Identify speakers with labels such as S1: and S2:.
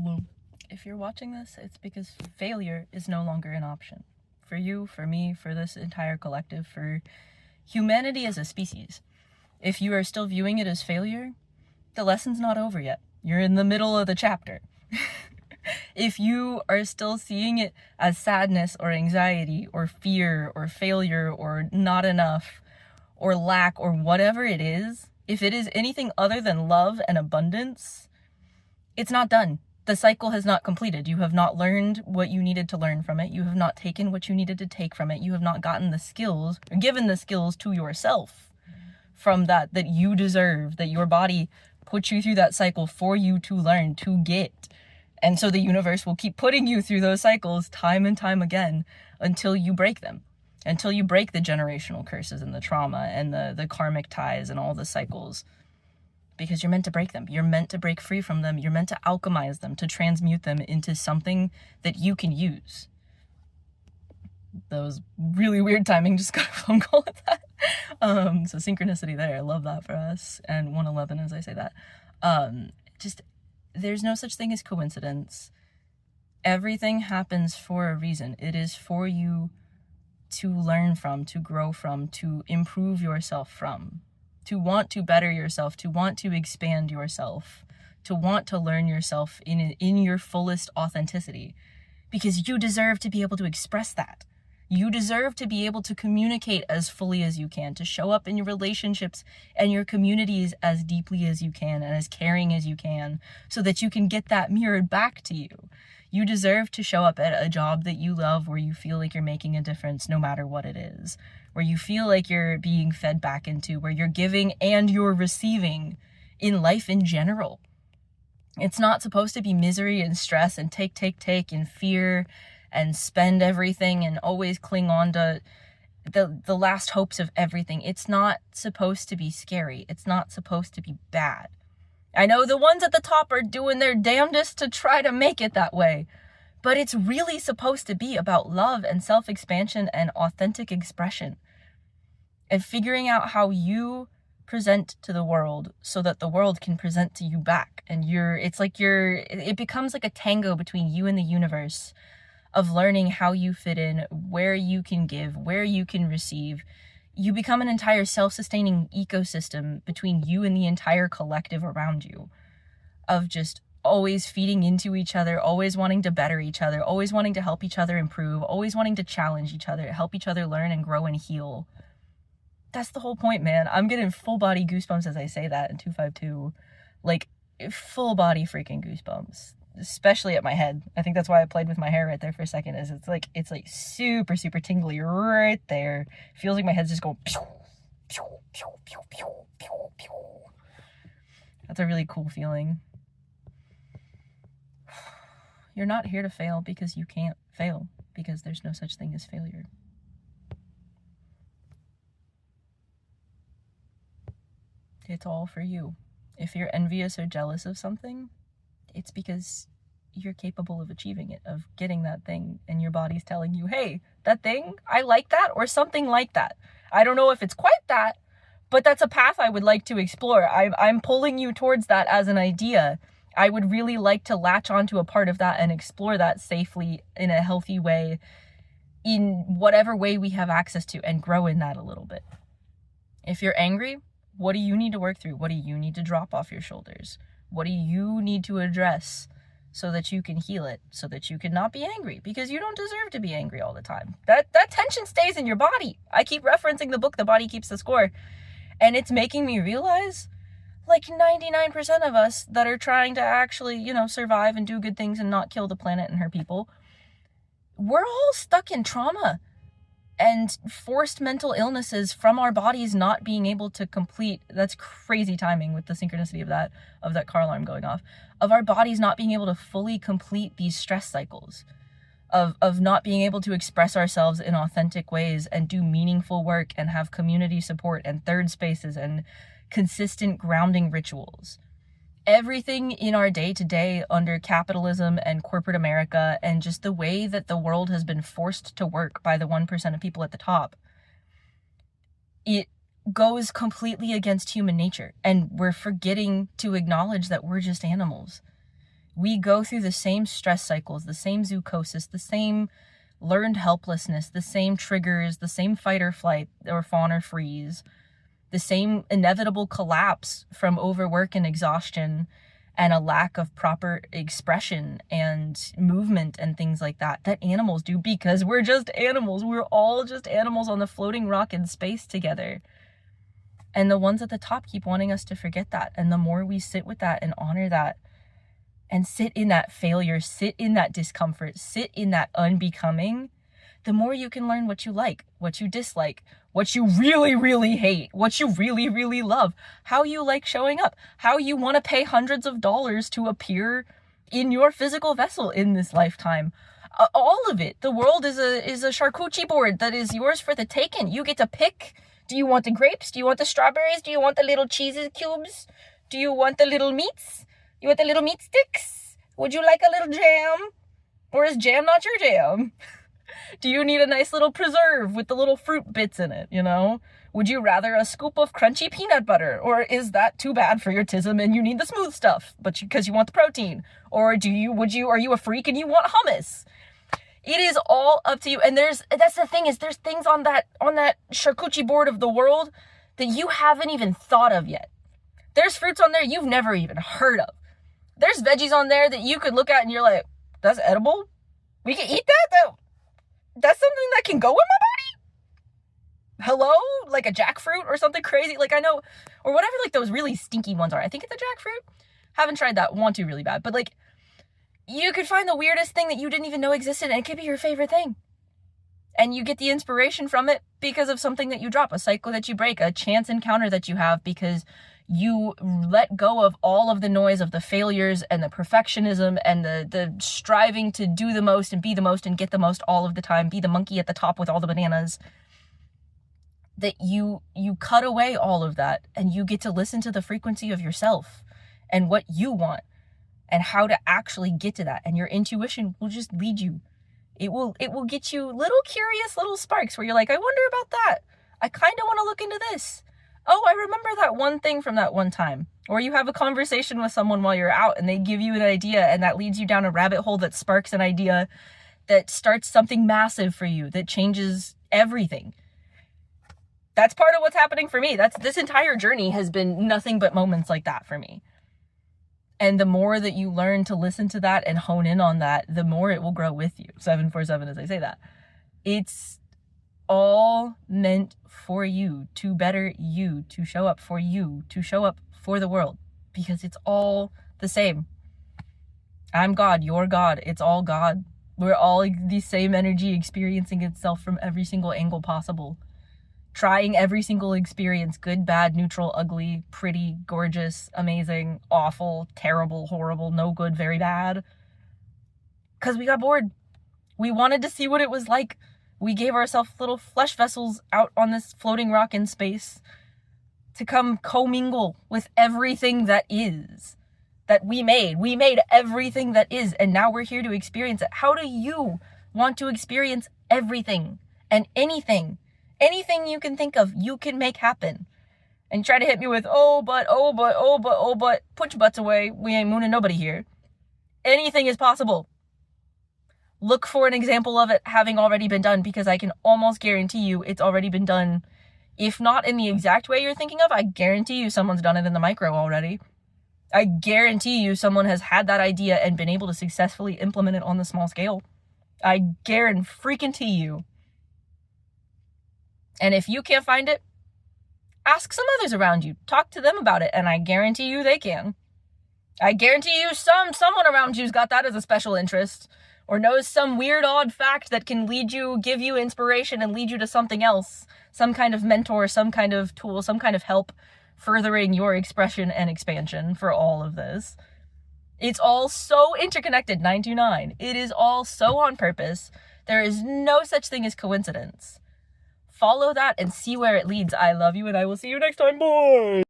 S1: Hello. If you're watching this, it's because failure is no longer an option. For you, for me, for this entire collective, for humanity as a species. If you are still viewing it as failure, the lesson's not over yet. You're in the middle of the chapter. If you are still seeing it as sadness or anxiety or fear or failure or not enough or lack or whatever it is, if it is anything other than love and abundance, it's not done. The cycle has not completed. You have not learned what you needed to learn from it. You have not taken what you needed to take from it. You have not gotten the skills or given the skills to yourself from that you deserve, that your body put you through that cycle for you to learn, to get. And so the universe will keep putting you through those cycles time and time again until you break them, until you break the generational curses and the trauma and the karmic ties and all the cycles. Because you're meant to break them. You're meant to break free from them. You're meant to alchemize them, to transmute them into something that you can use. That was really weird timing. Just got a phone call with that. So synchronicity there. I love that for us. And 111 as I say that. There's no such thing as coincidence. Everything happens for a reason. It is for you to learn from, to grow from, to improve yourself from. To want to better yourself, to want to expand yourself, to want to learn yourself in your fullest authenticity, because you deserve to be able to express that. You deserve to be able to communicate as fully as you can, to show up in your relationships and your communities as deeply as you can and as caring as you can, so that you can get that mirrored back to you. You deserve to show up at a job that you love, where you feel like you're making a difference no matter what it is, where you feel like you're being fed back into, where you're giving and you're receiving in life in general. It's not supposed to be misery and stress and take and fear and spend everything and always cling on to the last hopes of everything. It's not supposed to be scary. It's not supposed to be bad. I know the ones at the top are doing their damnedest to try to make it that way, but it's really supposed to be about love and self-expansion and authentic expression and figuring out how you present to the world so that the world can present to you back. And it becomes like a tango between you and the universe of learning how you fit in, where you can give, where you can receive. You become an entire self-sustaining ecosystem between you and the entire collective around you, of just always feeding into each other, always wanting to better each other, always wanting to help each other improve, always wanting to challenge each other, help each other learn and grow and heal. That's the whole point, man. I'm getting full body goosebumps as I say that in 252. Like, full body freaking goosebumps. Especially at my head. I think that's why I played with my hair right there for a second, is it's like super, super tingly right there. Feels like my head's just going pew, pew, pew, pew, pew, pew, pew. That's a really cool feeling. You're not here to fail because you can't fail, because there's no such thing as failure. It's all for you. If you're envious or jealous of something, it's because you're capable of achieving it, of getting that thing, and your body's telling you, hey, that thing, I like that, or something like that. I don't know if it's quite that, but that's a path I would like to explore. I'm pulling you towards that as an idea. I would really like to latch onto a part of that and explore that safely in a healthy way, in whatever way we have access to, and grow in that a little bit. If you're angry, what do you need to work through? What do you need to drop off your shoulders? What do you need to address so that you can heal it, so that you can not be angry? Because you don't deserve to be angry all the time. That tension stays in your body. I keep referencing the book, The Body Keeps the Score, and it's making me realize, like 99% of us that are trying to actually, survive and do good things and not kill the planet and hurt people, we're all stuck in trauma and forced mental illnesses from our bodies not being able to complete. That's crazy timing with the synchronicity of that car alarm going off, of our bodies not being able to fully complete these stress cycles, of not being able to express ourselves in authentic ways and do meaningful work and have community support and third spaces and consistent grounding rituals. Everything in our day-to-day under capitalism and corporate America, and just the way that the world has been forced to work by the 1% of people at the top, it goes completely against human nature. And we're forgetting to acknowledge that we're just animals. We go through the same stress cycles, the same zoochosis, the same learned helplessness, the same triggers, the same fight or flight or fawn or freeze, the same inevitable collapse from overwork and exhaustion and a lack of proper expression and movement and things like that animals do, because we're just animals. We're all just animals on the floating rock in space together. And the ones at the top keep wanting us to forget that. And the more we sit with that and honor that and sit in that failure, sit in that discomfort, sit in that unbecoming, the more you can learn what you like, what you dislike, what you really, really hate, what you really, really love, how you like showing up, how you want to pay hundreds of dollars to appear in your physical vessel in this lifetime. All of it. The world is a charcoochie board that is yours for the taking. You get to pick. Do you want the grapes? Do you want the strawberries? Do you want the little cheeses cubes? Do you want the little meats? You want the little meat sticks? Would you like a little jam? Or is jam not your jam? Do you need a nice little preserve with the little fruit bits in it, you know? Would you rather a scoop of crunchy peanut butter? Or is that too bad for your tism and you need the smooth stuff, but because you want the protein? Or are you a freak and you want hummus? It is all up to you. And that's the thing, is there's things on that charcoochie board of the world that you haven't even thought of yet. There's fruits on there you've never even heard of. There's veggies on there that you could look at and you're like, that's edible? We can eat that? That's something that can go in my body? Hello? Like a jackfruit or something crazy? Like, I know, or whatever like those really stinky ones are. I think it's a jackfruit. Haven't tried that. Want to really bad. But like, you could find the weirdest thing that you didn't even know existed and it could be your favorite thing. And you get the inspiration from it because of something that you drop, a cycle that you break, a chance encounter that you have because you let go of all of the noise of the failures and the perfectionism and the striving to do the most and be the most and get the most all of the time, be the monkey at the top with all the bananas. That you cut away all of that and you get to listen to the frequency of yourself and what you want and how to actually get to that. And your intuition will just lead you. It will get you little curious little sparks where you're like, I wonder about that. I kind of want to look into this. Oh, I remember that one thing from that one time. Or you have a conversation with someone while you're out and they give you an idea and that leads you down a rabbit hole that sparks an idea that starts something massive for you, that changes everything. That's part of what's happening for me. This entire journey has been nothing but moments like that for me. And the more that you learn to listen to that and hone in on that, the more it will grow with you. 747 as I say that. It's all meant for you, to better you, to show up for you, to show up for the world, because it's all the same. I'm God, you're God, it's all God. We're all the same energy experiencing itself from every single angle possible. Trying every single experience, good, bad, neutral, ugly, pretty, gorgeous, amazing, awful, terrible, horrible, no good, very bad. Because we got bored. We wanted to see what it was like. We gave ourselves little flesh vessels out on this floating rock in space to come commingle with everything that is, that we made. We made everything that is, and now we're here to experience it. How do you want to experience everything and anything? Anything you can think of, you can make happen. And try to hit me with, but, put your butts away. We ain't mooning nobody here. Anything is possible. Look for an example of it having already been done, because I can almost guarantee you it's already been done. If not in the exact way you're thinking of, I guarantee you someone's done it in the micro already. I guarantee you someone has had that idea and been able to successfully implement it on the small scale. I guarantee you. And if you can't find it, ask some others around you. Talk to them about it, and I guarantee you they can. I guarantee you someone around you's got that as a special interest, or knows some weird, odd fact that can lead you, give you inspiration and lead you to something else. Some kind of mentor, some kind of tool, some kind of help furthering your expression and expansion for all of this. It's all so interconnected, 929. It is all so on purpose. There is no such thing as coincidence. Follow that and see where it leads. I love you, and I will see you next time. Bye!